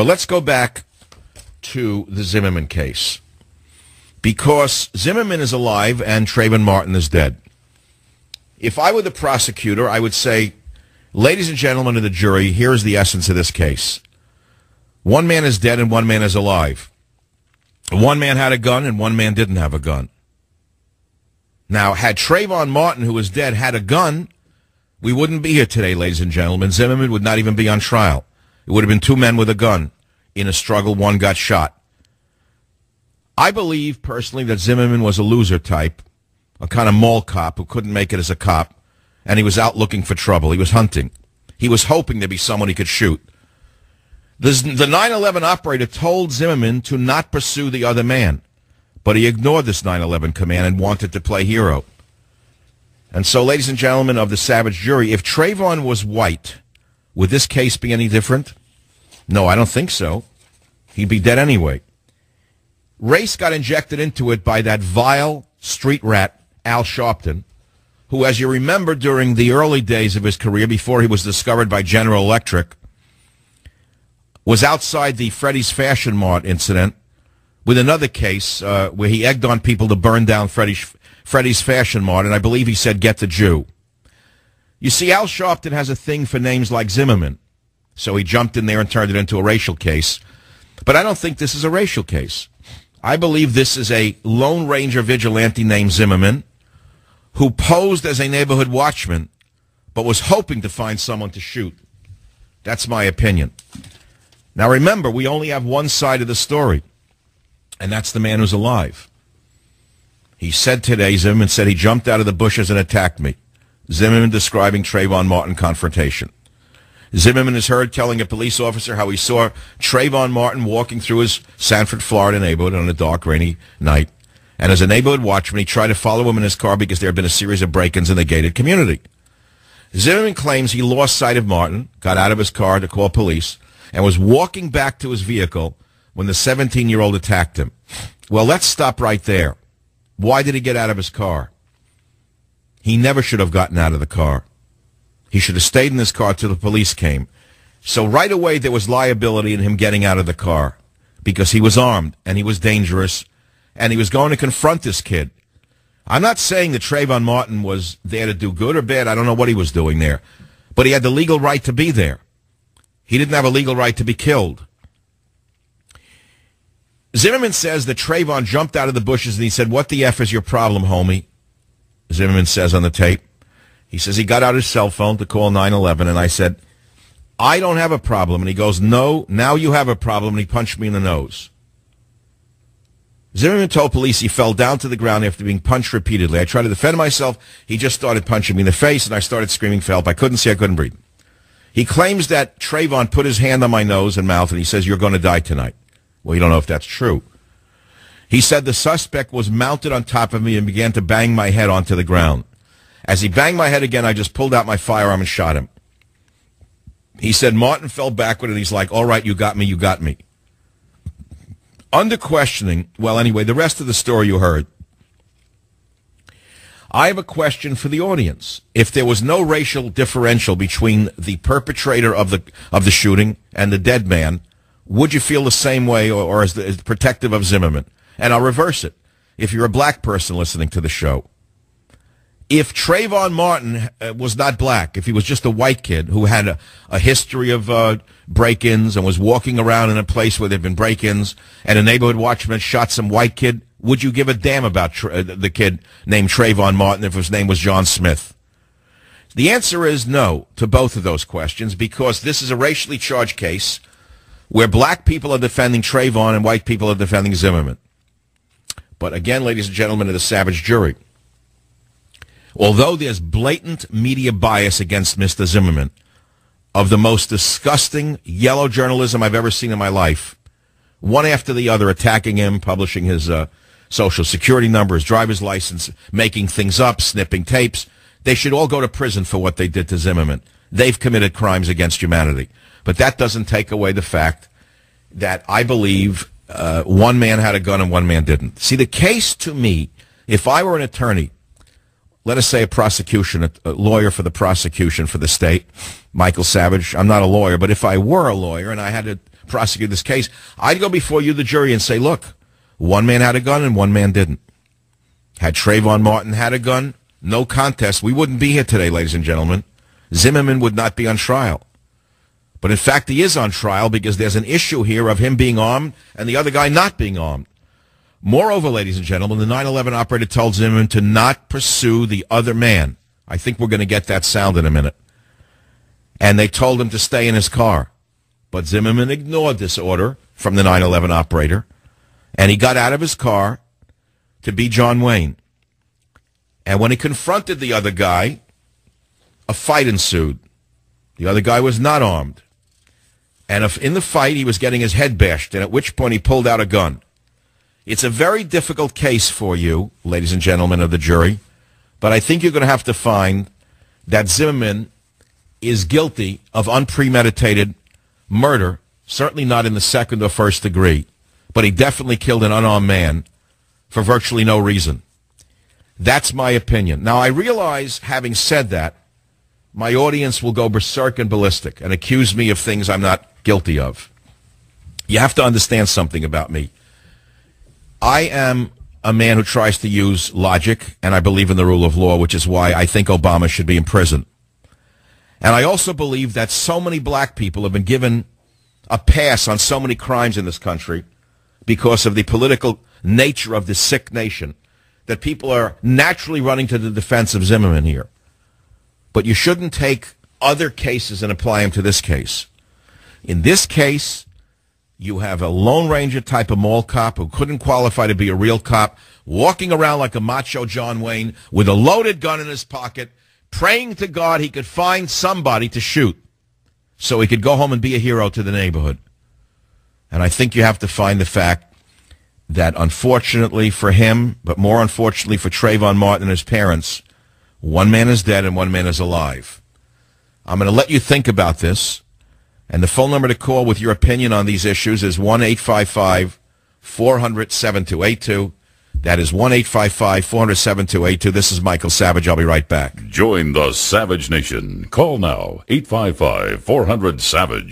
But let's go back to the Zimmerman case. Because Zimmerman is alive and Trayvon Martin is dead. If I were the prosecutor, I would say, ladies and gentlemen of the jury, here's the essence of this case. One man is dead and one man is alive. One man had a gun and one man didn't have a gun. Now, had Trayvon Martin, who is dead, had a gun, we wouldn't be here today, ladies and gentlemen. Zimmerman would not even be on trial. It would have been two men with a gun. In a struggle, one got shot. I believe, personally, that Zimmerman was a loser type, a kind of mall cop who couldn't make it as a cop, and he was out looking for trouble. He was hunting. He was hoping there'd be someone he could shoot. The 9/11 operator told Zimmerman to not pursue the other man, but he ignored this 9/11 command and wanted to play hero. And so, ladies and gentlemen of the savage jury, if Trayvon was white, would this case be any different? No, I don't think so. He'd be dead anyway. Race got injected into it by that vile street rat, Al Sharpton, who, as you remember, during the early days of his career, before he was discovered by General Electric, was outside the Freddy's Fashion Mart incident with another case where he egged on people to burn down Freddy's Fashion Mart, and I believe he said, "Get the Jew." You see, Al Sharpton has a thing for names like Zimmerman, so he jumped in there and turned it into a racial case. But I don't think this is a racial case. I believe this is a Lone Ranger vigilante named Zimmerman who posed as a neighborhood watchman but was hoping to find someone to shoot. That's my opinion. Now, remember, we only have one side of the story, and that's the man who's alive. He said today, Zimmerman said he jumped out of the bushes and attacked me. Zimmerman describing Trayvon Martin confrontation. Zimmerman is heard telling a police officer how he saw Trayvon Martin walking through his Sanford, Florida neighborhood on a dark, rainy night. And as a neighborhood watchman, he tried to follow him in his car because there had been a series of break-ins in the gated community. Zimmerman claims he lost sight of Martin, got out of his car to call police, and was walking back to his vehicle when the 17-year-old attacked him. Well, let's stop right there. Why did he get out of his car? He never should have gotten out of the car. He should have stayed in his car till the police came. So right away there was liability in him getting out of the car because he was armed and he was dangerous and he was going to confront this kid. I'm not saying that Trayvon Martin was there to do good or bad. I don't know what he was doing there. But he had the legal right to be there. He didn't have a legal right to be killed. Zimmerman says that Trayvon jumped out of the bushes and he said, "What the F is your problem, homie?" Zimmerman says on the tape. He says he got out his cell phone to call 911, and I said, "I don't have a problem." And he goes, "No, now you have a problem," and he punched me in the nose. Zimmerman told police he fell down to the ground after being punched repeatedly. I tried to defend myself. He just started punching me in the face, and I started screaming for help. I couldn't see, I couldn't breathe. He claims that Trayvon put his hand on my nose and mouth, and he says, "You're going to die tonight." Well, you don't know if that's true. He said the suspect was mounted on top of me and began to bang my head onto the ground. As he banged my head again, I just pulled out my firearm and shot him. He said Martin fell backward, and he's like, "All right, you got me, you got me." Under questioning, well, anyway, the rest of the story you heard. I have a question for the audience. If there was no racial differential between the perpetrator of the shooting and the dead man, would you feel the same way or as protective of Zimmerman? And I'll reverse it. If you're a black person listening to the show, if Trayvon Martin was not black, if he was just a white kid who had a history of break-ins and was walking around in a place where there had been break-ins and a neighborhood watchman shot some white kid, would you give a damn about the kid named Trayvon Martin if his name was John Smith? The answer is no to both of those questions because this is a racially charged case where black people are defending Trayvon and white people are defending Zimmerman. But again, ladies and gentlemen of the savage jury, although there's blatant media bias against Mr. Zimmerman, of the most disgusting yellow journalism I've ever seen in my life, one after the other attacking him, publishing his Social Security number, his driver's license, making things up, snipping tapes, they should all go to prison for what they did to Zimmerman. They've committed crimes against humanity. But that doesn't take away the fact that I believe one man had a gun and one man didn't. See, the case to me, if I were an attorney, let us say a lawyer for the prosecution for the state, Michael Savage, I'm not a lawyer, but if I were a lawyer and I had to prosecute this case, I'd go before you, the jury, and say, look, one man had a gun and one man didn't. Had Trayvon Martin had a gun, no contest, we wouldn't be here today, ladies and gentlemen. Zimmerman would not be on trial. But in fact, he is on trial because there's an issue here of him being armed and the other guy not being armed. Moreover, ladies and gentlemen, the 9/11 operator told Zimmerman to not pursue the other man. I think we're going to get that sound in a minute. And they told him to stay in his car. But Zimmerman ignored this order from the 9/11 operator, and he got out of his car to be John Wayne. And when he confronted the other guy, a fight ensued. The other guy was not armed. And in the fight, he was getting his head bashed, and at which point he pulled out a gun. It's a very difficult case for you, ladies and gentlemen of the jury, but I think you're going to have to find that Zimmerman is guilty of unpremeditated murder, certainly not in the second or first degree, but he definitely killed an unarmed man for virtually no reason. That's my opinion. Now, I realize, having said that, my audience will go berserk and ballistic and accuse me of things I'm not guilty of. You have to understand something about me. I am a man who tries to use logic, and I believe in the rule of law, which is why I think Obama should be in prison. And I also believe that so many black people have been given a pass on so many crimes in this country because of the political nature of this sick nation that people are naturally running to the defense of Zimmerman here. But you shouldn't take other cases and apply them to this case. In this case, you have a Lone Ranger type of mall cop who couldn't qualify to be a real cop, walking around like a macho John Wayne with a loaded gun in his pocket, praying to God he could find somebody to shoot so he could go home and be a hero to the neighborhood. And I think you have to find the fact that, unfortunately for him, but more unfortunately for Trayvon Martin and his parents, one man is dead and one man is alive. I'm going to let you think about this. And the phone number to call with your opinion on these issues is 1-855-400-7282. That is 1-855-400-7282. This is Michael Savage. I'll be right back. Join the Savage Nation. Call now, 855-400-SAVAGE.